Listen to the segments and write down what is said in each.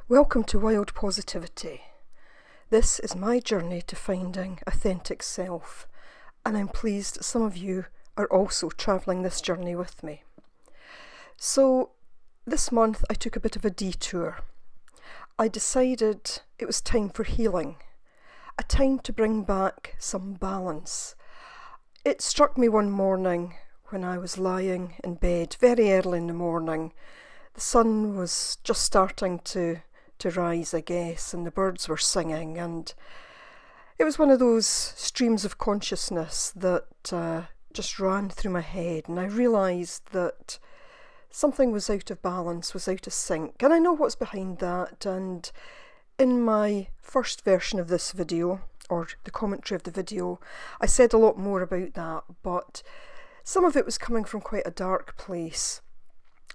Welcome to Wild Positivity. This is my journey to finding authentic self, and I'm pleased some of you are also travelling this journey with me. So this month I took a bit of a detour. I decided it was time for healing, a time to bring back some balance. It struck me one morning when I was lying in bed very early in the morning. The sun was just starting to rise, I guess, and the birds were singing, and it was one of those streams of consciousness that just ran through my head, and I realised that something was out of balance, was out of sync, and I know what's behind that. And in my first version of this video, or the commentary of the video, I said a lot more about that, but some of it was coming from quite a dark place,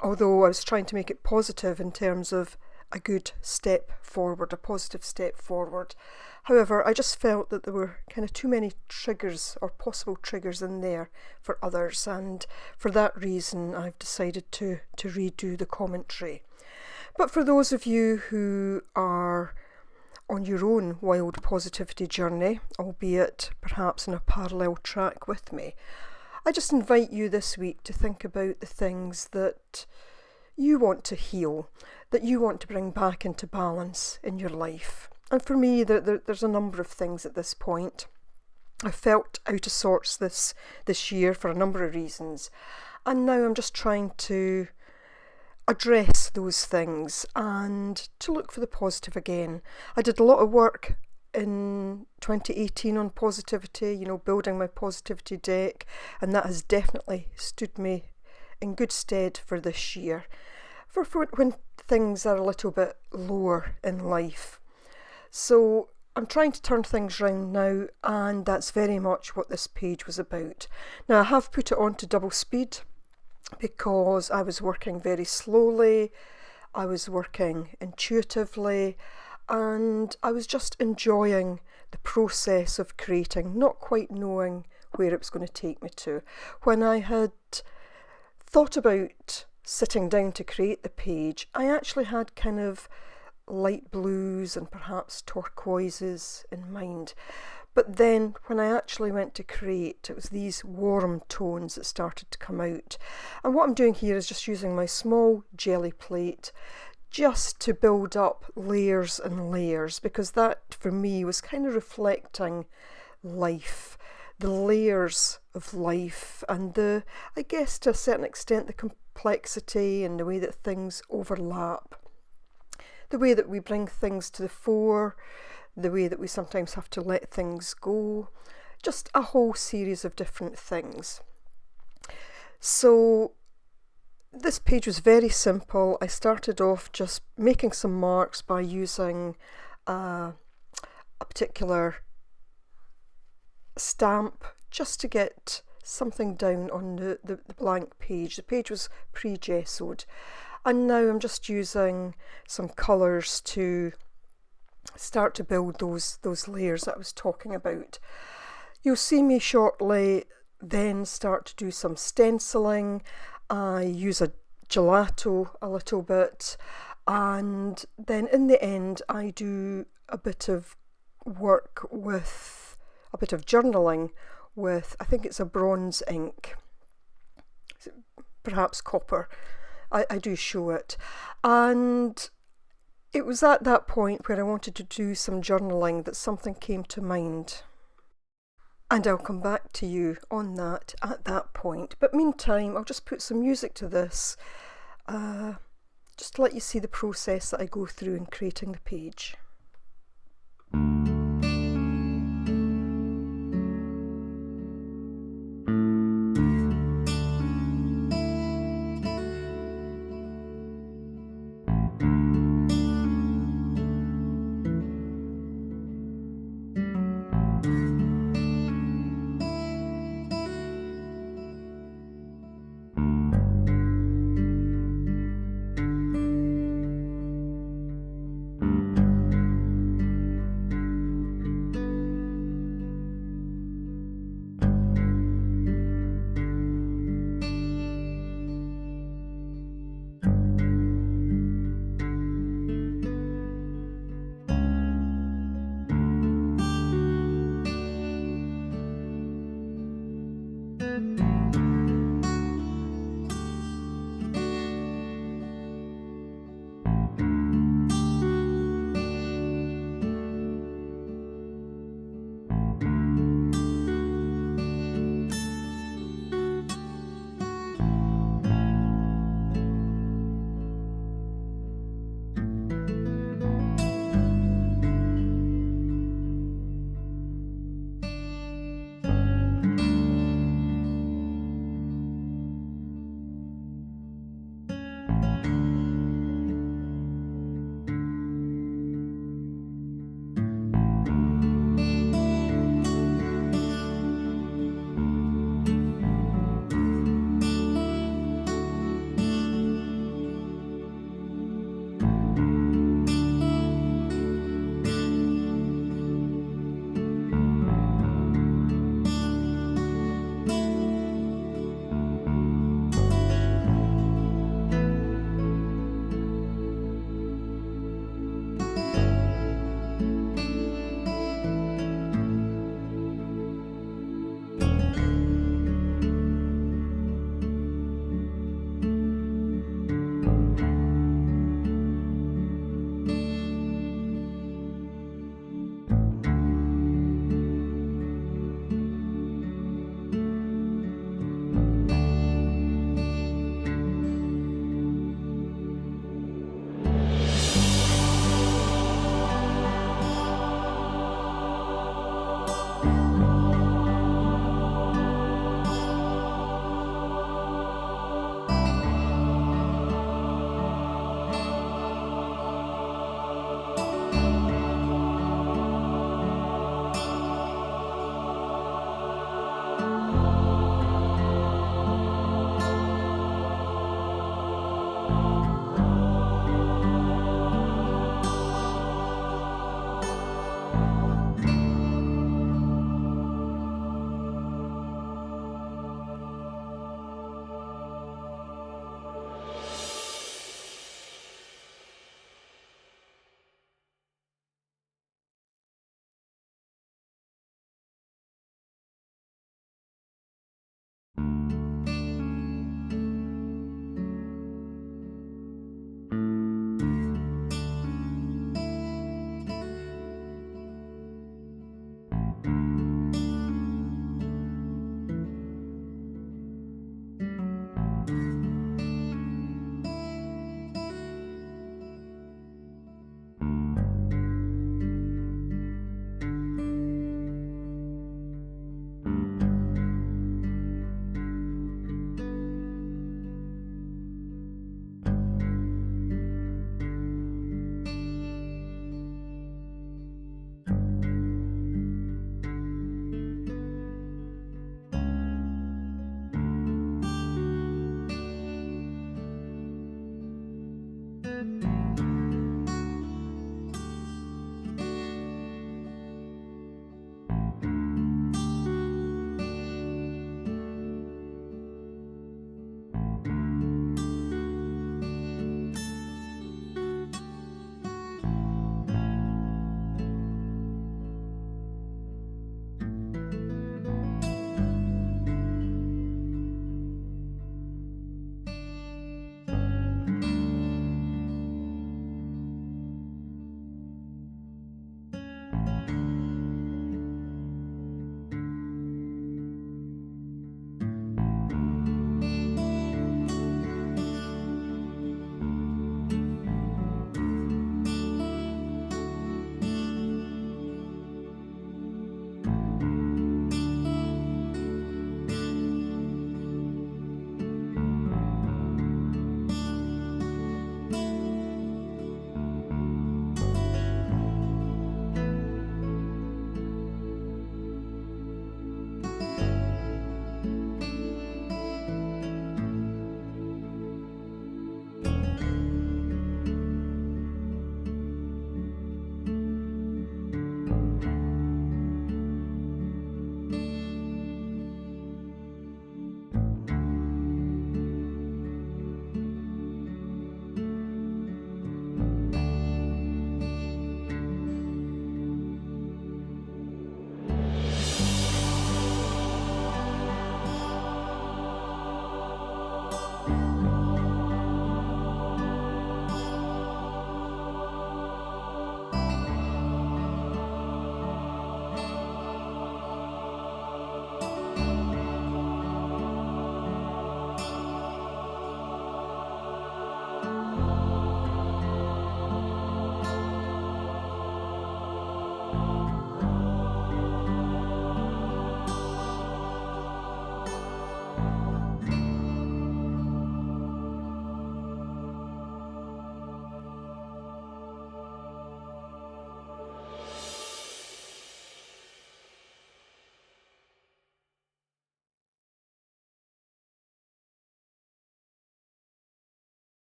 although I was trying to make it positive in terms of a good step forward, a positive step forward. However, I just felt that there were kind of too many triggers or possible triggers in there for others, and for that reason I've decided to redo the commentary. But for those of you who are on your own wild positivity journey, albeit perhaps in a parallel track with me, I just invite you this week to think about the things that you want to heal, that you want to bring back into balance in your life. And for me, there's a number of things at this point. I felt out of sorts this year for a number of reasons, and now I'm just trying to address those things and to look for the positive again. I did a lot of work in 2018 on positivity, building my positivity deck, and that has definitely stood me in good stead for this year, for when things are a little bit lower in life. So I'm trying to turn things round now, and that's very much what this page was about. Now I have put it on to double speed because I was working very slowly, I was working intuitively, and I was just enjoying the process of creating, not quite knowing where it was going to take me to. When I had thought about sitting down to create the page, I actually had kind of light blues and perhaps turquoises in mind. But then when I actually went to create, it was these warm tones that started to come out. And what I'm doing here is just using my small jelly plate just to build up layers and layers, because that for me was kind of reflecting life, the layers of life, and I guess to a certain extent the complexity and the way that things overlap, the way that we bring things to the fore, the way that we sometimes have to let things go, just a whole series of different things. So this page was very simple. I started off just making some marks by using a particular stamp just to get something down on the blank page. The page was pre-gessoed, and now I'm just using some colours to start to build those layers that I was talking about. You'll see me shortly then start to do some stenciling. I use a gelato a little bit, and then in the end I do a bit of work with a bit of journaling with, I think it's a bronze ink, perhaps copper. I do show it, and it was at that point where I wanted to do some journaling that something came to mind, and I'll come back to you on that at that point. But meantime, I'll just put some music to this, just to let you see the process that I go through in creating the page.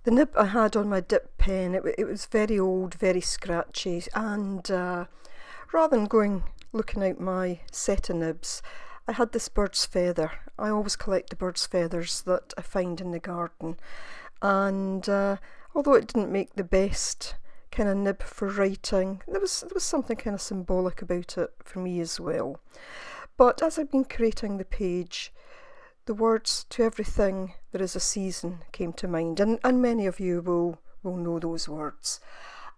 The nib I had on my dip pen, it was very old, very scratchy, and rather than looking out my set of nibs, I had this bird's feather. I always collect the bird's feathers that I find in the garden, and although it didn't make the best kind of nib for writing, there was something kind of symbolic about it for me as well. But as I've been creating the page, the words "to everything there is a season" came to mind, and many of you will know those words.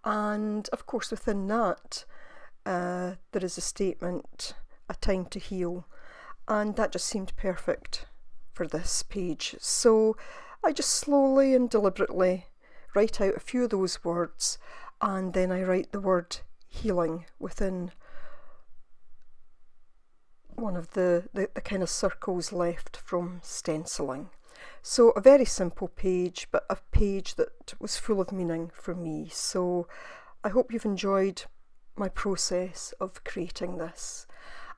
And of course within that there is a statement, "a time to heal," and that just seemed perfect for this page. So I just slowly and deliberately write out a few of those words, and then I write the word healing within one of the kind of circles left from stenciling. So a very simple page, but a page that was full of meaning for me. So I hope you've enjoyed my process of creating this,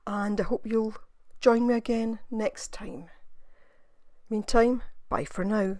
and I hope you'll join me again next time. Meantime, bye for now.